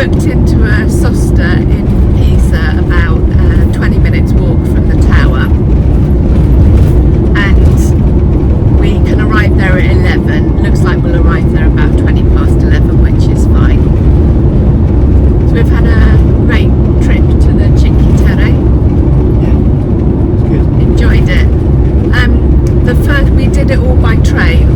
booked into a sosta in Pisa, about 20 minutes walk from the tower, and we can arrive there at 11. Looks like we'll arrive there about 20 past 11, which is fine. So we've had a great trip to the Cinque Terre. Yeah, it's good. Enjoyed it. We did it all by train.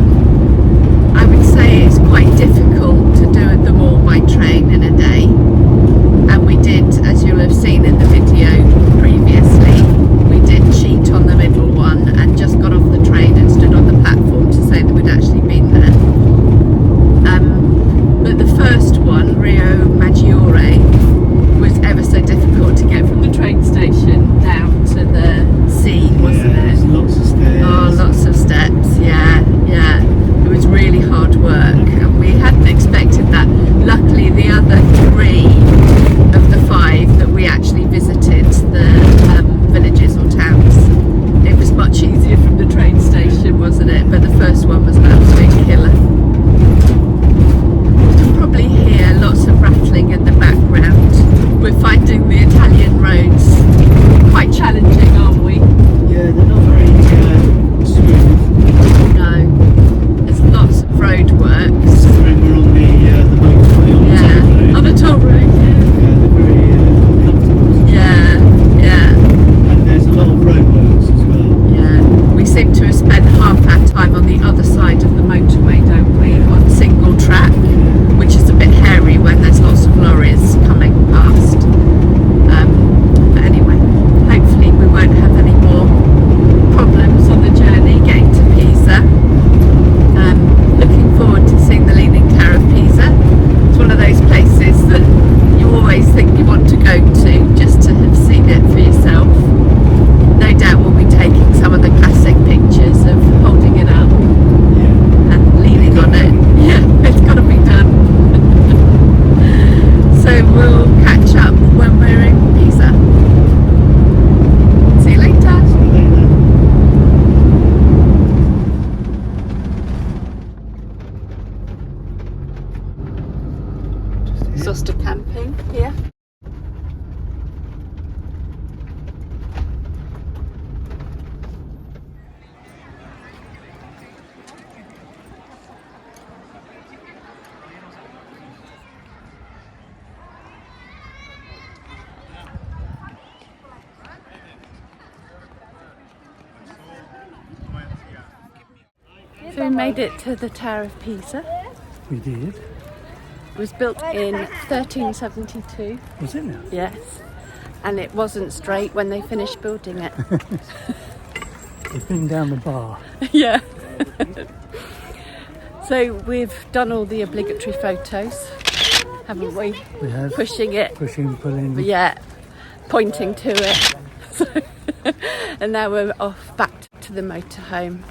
I would say it's quite difficult to do them all by train in a day, and we did, as you'll have seen in the video previously, we did cheat on the middle one and just got off the train and stood on the platform to say that we'd actually been there. But the first one, Rio Maggiore, was ever so difficult to get from the train station down to the sea, wasn't it? Lots of stairs. Oh, lots of steps, yeah. It was really hard work, and we hadn't expected that. Luckily, the other 3 of the 5 that we actually visited, the villages or towns, it was much easier from the train station, wasn't it? But the first one was an absolute killer. You can probably hear lots of rattling in the background. We're finding the Italian roads quite challenging, aren't we? Yeah, they're not very smooth. No. There's lots of road works. Considering we're on the motorway on the toll road. On the toll road, Yeah, they're very comfortable. yeah. And there's a lot of roadworks as well. Yeah. We seem to have spent half our time on the other side of the motorway, don't we? On single track, which is a bit hairy when there's lots of lorries coming past. But anyway, hopefully we won't have any more problems on the journey getting to Pisa. Looking forward to seeing the Leaning Tower of Pisa. It's one of those places that you always think you want to go to just to have seen it for yourself. No doubt we'll be taking some of the classic pictures of holding it up and leaning on it. Yeah, it's got to be done. So we'll catch up when we're in Pisa. See you later. Sosta camping here. So we made it to the Tower of Pisa. We did. It was built in 1372. Was it now? Yes, and it wasn't straight when they finished building it. We've been down the bar. Yeah. So we've done all the obligatory photos, haven't we? We have. Pushing it. Pushing, pulling. Yeah, pointing to it. And now we're off back to the motorhome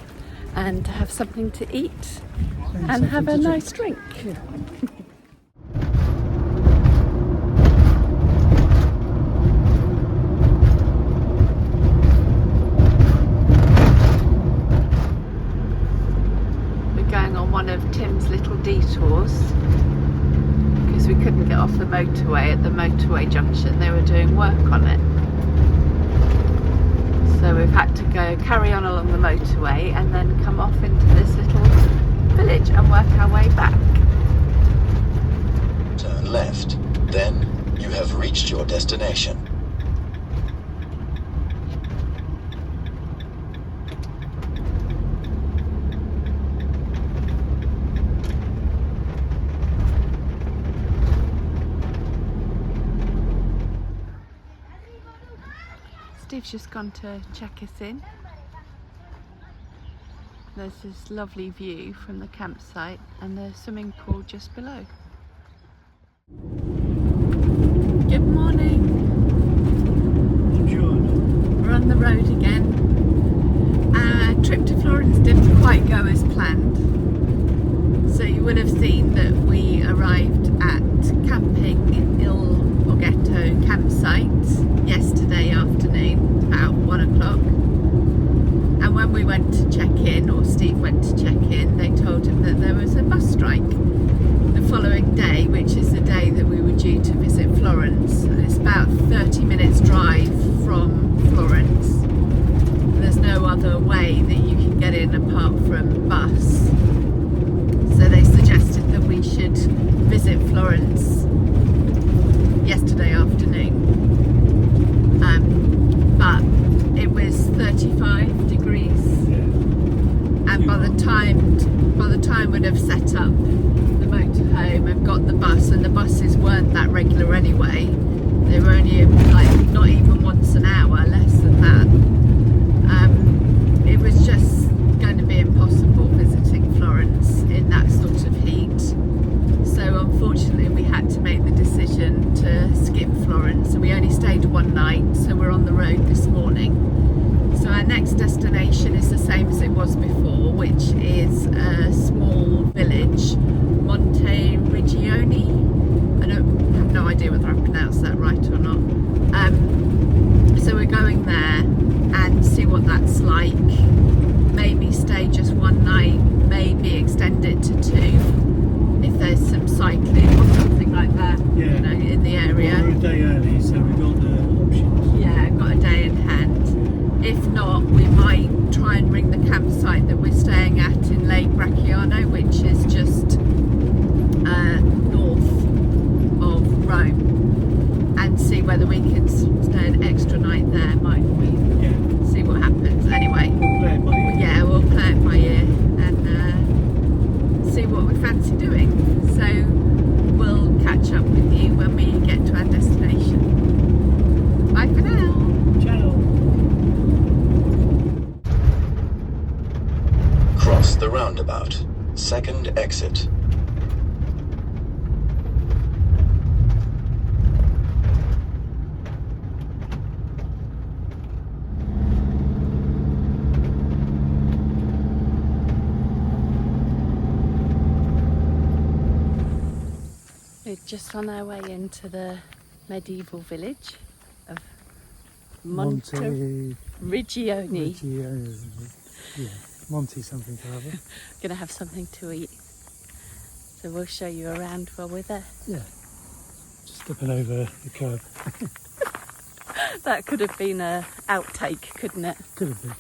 and have something to eat and have a nice drink. Yeah. We're going on one of Tim's little detours because we couldn't get off the motorway at the motorway junction. They were doing work on it. So we've had to go carry on along the motorway and then come off into this little village and work our way back. Turn left, then you have reached your destination. Steve's just gone to check us in. There's this lovely view from the campsite and the swimming pool just below. Good morning. We're on the road again. Our trip to Florence didn't quite go as planned. So you will have seen that we arrived at Camping Il Borghetto campsite yesterday afternoon, about 1 o'clock. And when we went to check in, or Steve went to check in, they told him that there was a bus strike the following day, which is the day that we were due to about 30 minutes drive from Florence. There's no other way that you can get in apart from bus. So they suggested that we should visit Florence yesterday afternoon. But it was 35 degrees, and by the time we'd have set up the motorhome and got the bus, and the buses weren't that regular anyway, they were only like not even once an hour, less than that. It was just going to be impossible visiting Florence in that sort of heat. So unfortunately we had to make the decision to skip Florence, and we only stayed one night, so we're on the road this morning. So our next destination is the same as it was before, which is a small village, Monteriggioni. I have no idea whether I pronounced that right or not. So we're going there and see what that's like. Maybe stay just one night, maybe extend it to 2 if there's some cycling or something like that, you know, in the area. Well, we're a day early, so we've got the options. Yeah, got a day in hand. If not, we might try and ring the campsite that we're staying at in Lake Bracchiano, which is just north of Rome, and see whether we can stay an extra night there, might we? Yeah. See what happens. Anyway, We'll play it by ear. yeah, we'll play it by ear and see what we fancy doing. So we'll catch up with you when we get to our destination. Bye for now. Ciao. Cross the roundabout. Second exit. We're just on our way into the medieval village of Monteriggioni. Yeah, Monty something or other. Gonna have something to eat, so we'll show you around while we're there. Yeah. Just stepping over the curb. That could have been a outtake, couldn't it? Could have been.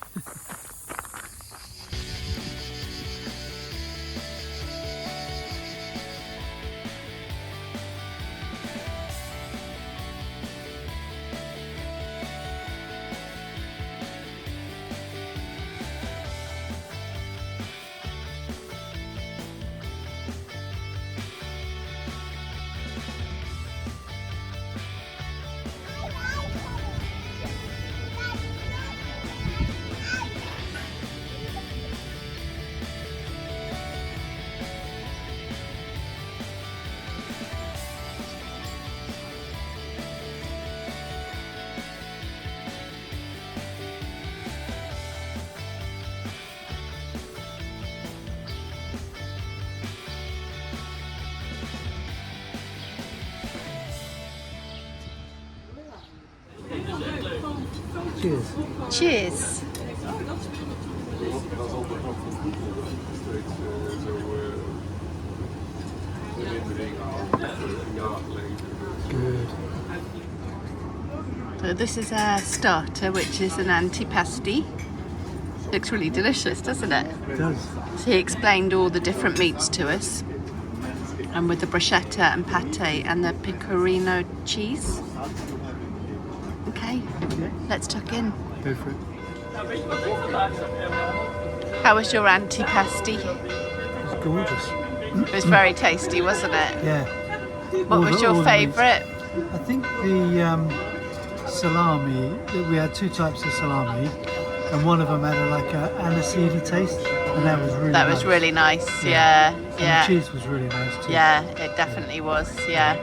Cheers. Cheers. Good. So this is our starter, which is an antipasti. Looks really delicious, doesn't it? It does. So he explained all the different meats to us, and with the bruschetta and pate and the pecorino cheese. Okay, let's tuck in. Go for it. How was your antipasti? It's gorgeous. It was very tasty, wasn't it? Yeah. What was your favourite? I think the salami, we had 2 types of salami, and one of them had like a aniseedy taste, and that was really That nice. was really nice, yeah. And Yeah. the cheese was really nice too. Yeah, it definitely was, yeah.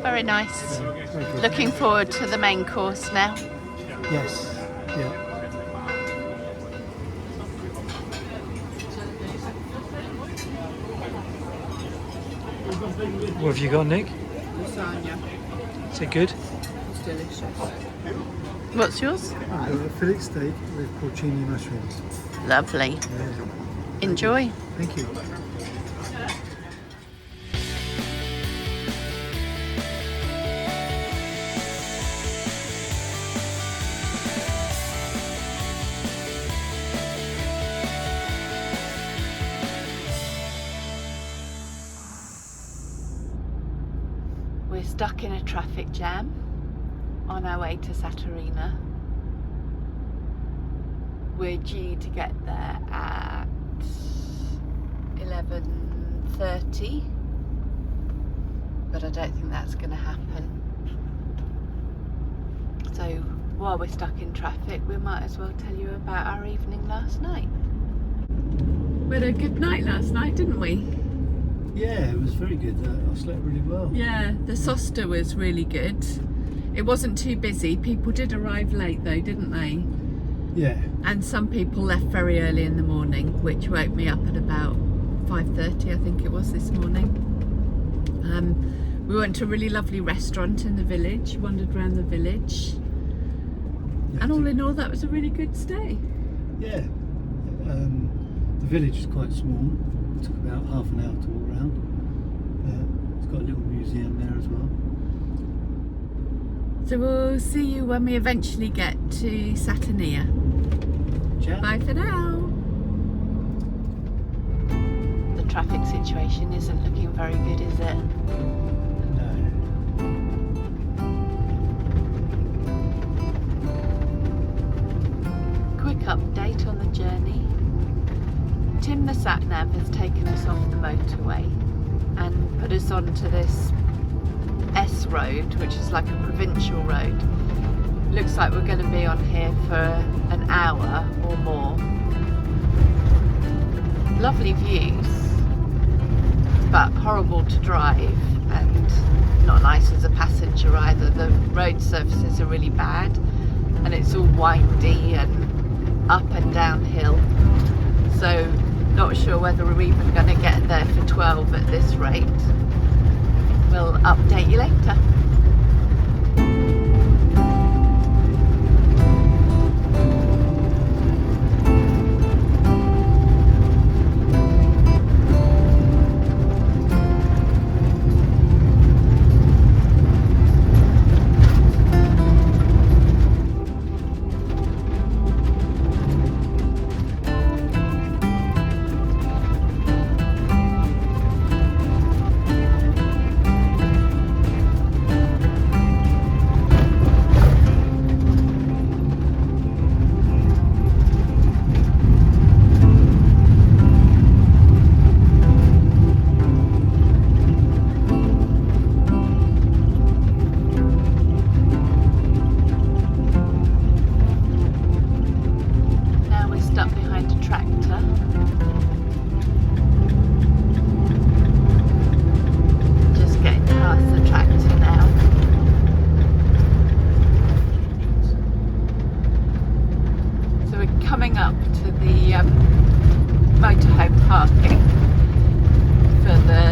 Very nice. Very good. Looking forward to the main course now. Yes. Yeah. What have you got, Nick? Lasagna. Is it good? It's delicious. What's yours? I've got a fillet steak with porcini mushrooms. Lovely. Yeah. Enjoy. Thank you. We're stuck in a traffic jam on our way to Saturnia. We're due to get there at 11:30, but I don't think that's going to happen. So while we're stuck in traffic, we might as well tell you about our evening last night. We had a good night last night, didn't we? Yeah, it was very good. I slept really well. Yeah, the Sosta was really good. It wasn't too busy. People did arrive late though, didn't they? Yeah. And some people left very early in the morning, which woke me up at about 5:30, I think it was, this morning. We went to a really lovely restaurant in the village, wandered around the village. Yeah, And all in all, that was a really good stay. Yeah. The village is quite small. It took about half an hour to walk around. It's got a little museum there as well. So we'll see you when we eventually get to Saturnia. Ciao. Bye for now. The traffic situation isn't looking very good, is it? No. Quick update on the journey. Tim the sat-nav has taken us off the motorway and put us onto this S road, which is like a provincial road. Looks like we're going to be on here for an hour or more. Lovely views, but horrible to drive and not nice as a passenger either. The road surfaces are really bad and it's all windy and up and downhill. So not sure whether we're even going to get there for 12 at this rate. We'll update you later. motorhome parking for the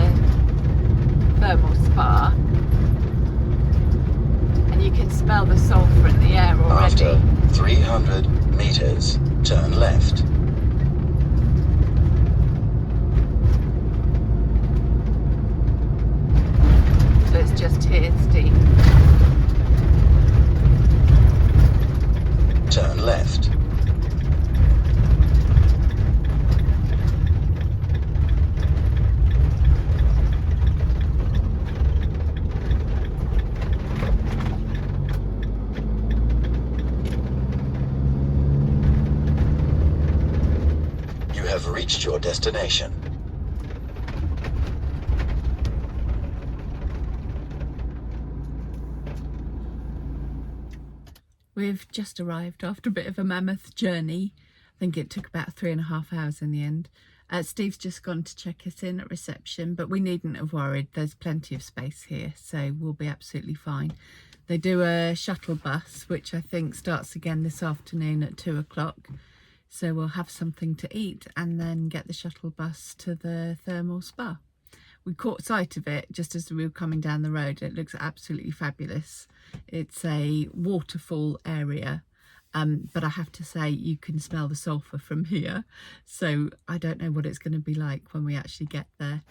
thermal spa, and you can smell the sulphur in the air already. After 300 meters, turn left. So it's just here, Steve. Turn left. You have reached your destination. We've just arrived after a bit of a mammoth journey. I think it took about 3.5 hours in the end. Steve's just gone to check us in at reception, but we needn't have worried. There's plenty of space here, so we'll be absolutely fine. They do a shuttle bus, which I think starts again this afternoon at 2 o'clock. So we'll have something to eat and then get the shuttle bus to the thermal spa. We caught sight of it just as we were coming down the road. It looks absolutely fabulous. It's a waterfall area, but I have to say you can smell the sulphur from here. So I don't know what it's going to be like when we actually get there.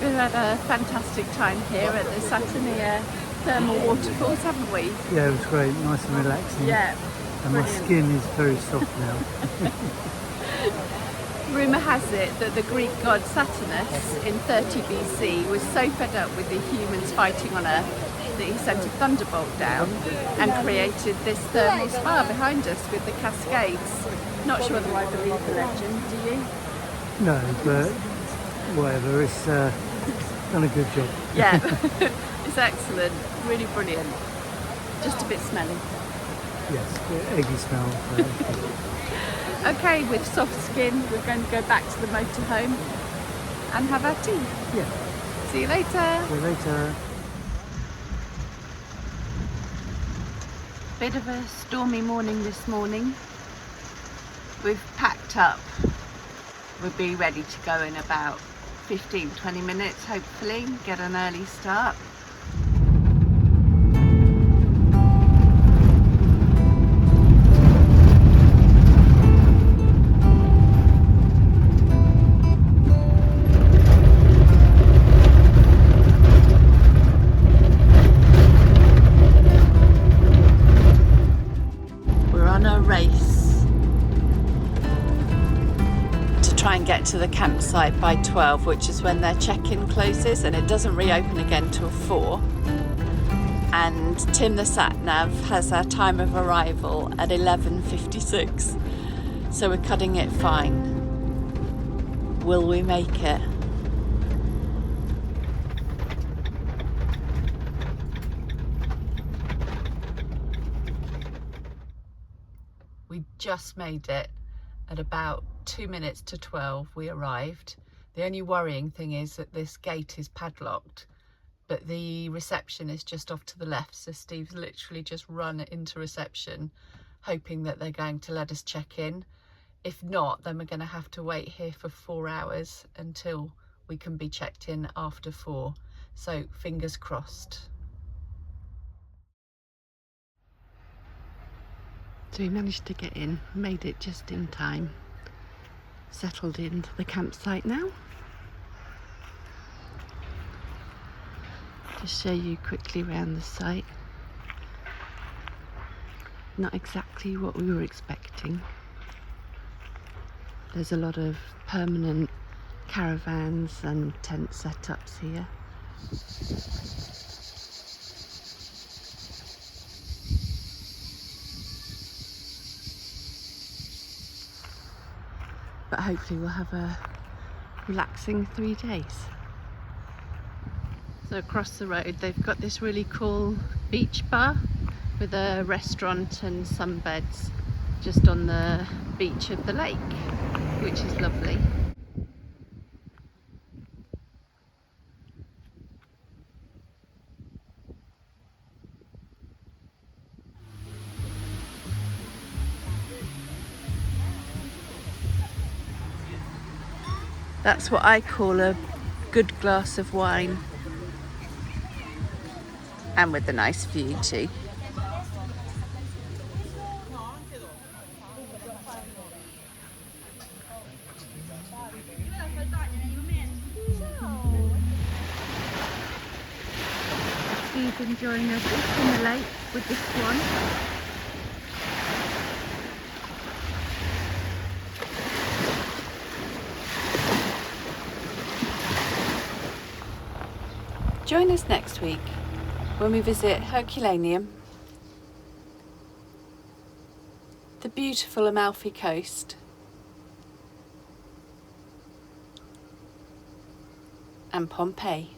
We've had a fantastic time here at the Saturnia thermal waterfalls, haven't we? Yeah, it was great, nice and relaxing. Yeah. And my brilliant. skin is very soft now. Rumour has it that the Greek god Saturnus in 30 BC was so fed up with the humans fighting on Earth that he sent a thunderbolt down and created this thermal spa behind us with the cascades. Not sure whether I believe the legend, do you? No, but whatever, it's done a good job. Yeah, it's excellent, really brilliant. Just a bit smelly. Yes, eggy smell. Okay, with soft skin, we're going to go back to the motorhome and have our tea. Yeah, See you later. see you later. Bit of a stormy morning this morning. We've packed up. We'll be ready to go in about 15-20 minutes, hopefully, get an early start. We're on a race to try and get to the campsite by 12, which is when their check-in closes, and it doesn't reopen again till 4. And Tim the sat-nav has our time of arrival at 11:56, so we're cutting it fine. Will we make it? We just made it. At about 2 minutes to 12 we arrived. The only worrying thing is that this gate is padlocked, but the reception is just off to the left, so Steve's literally just run into reception hoping that they're going to let us check in. If not, then we're going to have to wait here for 4 hours until we can be checked in after 4, so fingers crossed. So we managed to get in, made it just in time. Settled into the campsite now. Just show you quickly around the site. Not exactly what we were expecting. There's a lot of permanent caravans and tent setups here. But hopefully we'll have a relaxing 3 days. So across the road they've got this really cool beach bar with a restaurant and sunbeds just on the beach of the lake, which is lovely. That's what I call a good glass of wine. And with a nice view too. Steve's enjoying a dip in the lake with the swan. Join us next week when we visit Herculaneum, the beautiful Amalfi Coast, and Pompeii.